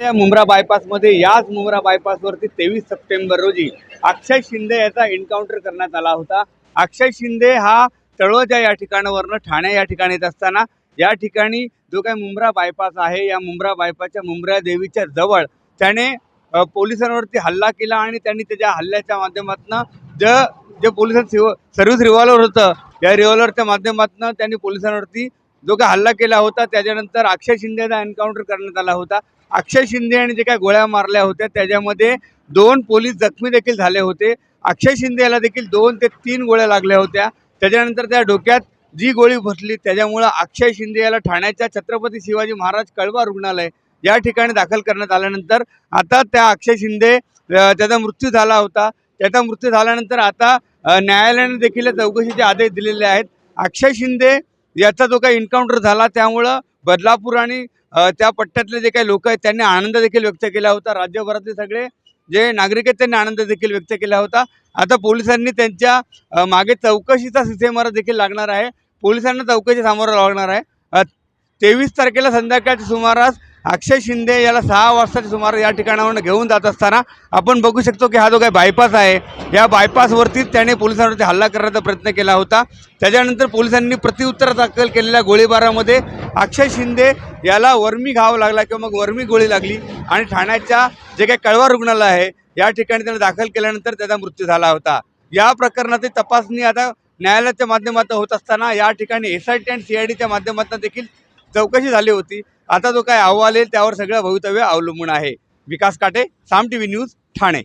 या मुंब्रा बायपासमध्ये याच मुंब्रा बायपासवरती 23 सप्टेंबर रोजी अक्षय शिंदे याचा एन्काउंटर करण्यात आला होता। अक्षय शिंदे हा तळोजा या ठिकाणावरनं ठाणे या ठिकाणी येत असताना या ठिकाणी जो काही मुंब्रा बायपास आहे या मुंब्रा बायपासच्या मुंब्रा देवीच्या जवळ त्याने पोलिसांवरती हल्ला केला आणि त्यांनी त्याच्या हल्ल्याच्या माध्यमातून जे पोलिसांचं सर्व्हिस रिव्हॉल्वर होतं या रिव्हॉल्वरच्या माध्यमातून त्यांनी पोलिसांवरती जो काही हल्ला केला होता त्याच्यानंतर अक्षय शिंदेचा एन्काउंटर करण्यात आला होता। अक्षय शिंदे यांनी जे काही गोळ्या मारल्या होत्या त्याच्यामध्ये 2 पोलीस जखमी देखील झाले होते। अक्षय शिंदे याला देखील 2 ते 3 गोळ्या लागल्या होत्या। त्याच्यानंतर त्या डोक्यात जी गोळी घुसली त्याच्यामुळे अक्षय शिंदे याला ठाण्याच्या छत्रपती शिवाजी महाराज कळवा रुग्णालय या ठिकाणी दाखल करण्यात आल्यानंतर आता त्या अक्षय शिंदे त्याचा मृत्यू झाला होता। त्याचा मृत्यू झाल्यानंतर आता न्यायालयाने देखील चौकशीचे आदेश दिलेले आहेत। अक्षय शिंदे याचा जो काही एन्काउंटर झाला त्यामुळं बदलापूर आणि त्या पट्ट्यातले जे काही लोक आहेत त्यांनी आनंद देखील व्यक्त केला होता। राज्यभरातले सगळे जे नागरिक आहेत त्यांनी आनंद देखील व्यक्त केला होता। आता पोलिसांनी त्यांच्या मागे चौकशीचा सिसेमारा देखील लागणार आहे। पोलिसांना चौकशी सामोरं लागणार आहे। 23 तारखेला संध्याकाळच्या सुमारास अक्षय शिंदे याला 6 वाजताच्या सुमारास या ठिकाणावरून घेऊन जात असताना आपण बघू शकतो की हा जो काही बायपास आहे या बायपासवरतीच त्याने पोलिसांवरती हल्ला करण्याचा प्रयत्न केला होता। त्याच्यानंतर पोलिसांनी प्रत्युत्तर दाखल केलेल्या गोळीबारामध्ये अक्षय शिंदे याला वर्मी घाव लागला किंवा मग वर्मी गोळी लागली आणि ठाण्याच्या जे काही कळवा रुग्णालय आहे या ठिकाणी त्याने दाखल केल्यानंतर त्याचा मृत्यू झाला होता। या प्रकरणाची तपासणी आता न्यायालयाच्या माध्यमातून होत असताना या ठिकाणी SIT आणि CIDच्या माध्यमातून देखील चौकशी झाली होती। आता जो काय अहवाल येईल त्यावर सगळं भवितव्य अवलंबून आहे। विकास काटे, साम TV न्यूज, ठाणे।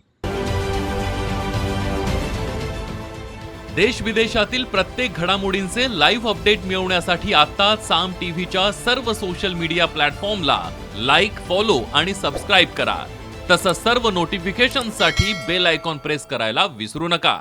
देश विदेशातील प्रत्येक घडामोडींचे लाईव्ह अपडेट मिळवण्यासाठी आता साम टीव्हीच्या सर्व सोशल मीडिया प्लॅटफॉर्मला लाईक, फॉलो आणि सबस्क्राईब करा। तसंच सर्व नोटिफिकेशनसाठी बेल आयकॉन प्रेस करायला विसरू नका।